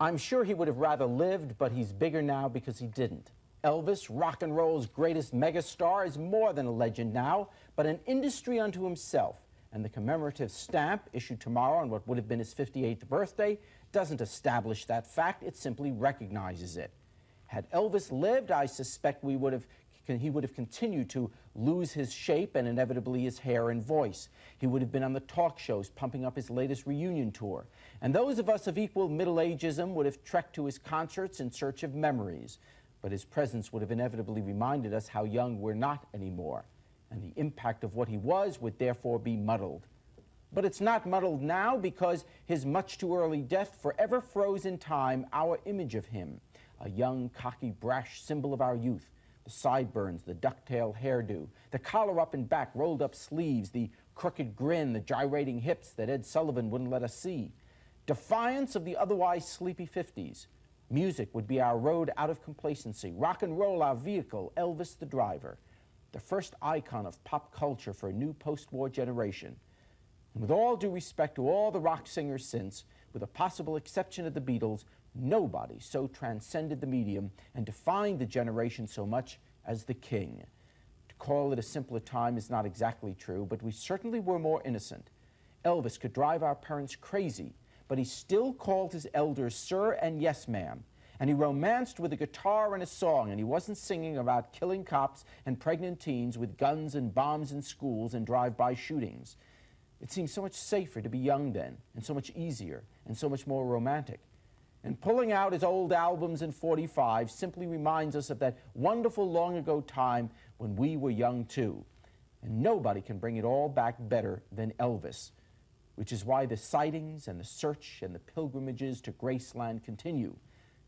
I'm sure he would have rather lived, but he's bigger now because he didn't. Elvis, rock and roll's greatest megastar, is more than a legend now, but an industry unto himself. And the commemorative stamp, issued tomorrow on what would have been his 58th birthday, doesn't establish that fact, it simply recognizes it. Had Elvis lived, I suspect he would have continued to lose his shape and inevitably his hair and voice. He would have been on the talk shows pumping up his latest reunion tour. And those of us of equal middle ageism would have trekked to his concerts in search of memories. But his presence would have inevitably reminded us how young we're not anymore. And the impact of what he was would therefore be muddled. But it's not muddled now because his much too early death forever froze in time our image of him. A young, cocky, brash symbol of our youth. The sideburns, the ducktail hairdo, the collar up and back, rolled up sleeves, the crooked grin, the gyrating hips that Ed Sullivan wouldn't let us see. Defiance of the otherwise sleepy 50s. Music would be our road out of complacency, rock and roll our vehicle, Elvis the driver. The first icon of pop culture for a new post-war generation. And with all due respect to all the rock singers since, with a possible exception of the Beatles, nobody so transcended the medium and defined the generation so much as the King. To call it a simpler time is not exactly true, but we certainly were more innocent. Elvis could drive our parents crazy, but he still called his elders sir and yes ma'am. And he romanced with a guitar and a song, and he wasn't singing about killing cops and pregnant teens with guns and bombs in schools and drive-by shootings. It seemed so much safer to be young then, and so much easier, and so much more romantic. And pulling out his old albums in '45 simply reminds us of that wonderful long-ago time when we were young too. And nobody can bring it all back better than Elvis, which is why the sightings and the search and the pilgrimages to Graceland continue,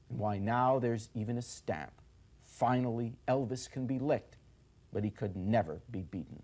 and why now there's even a stamp. Finally, Elvis can be licked, but he could never be beaten.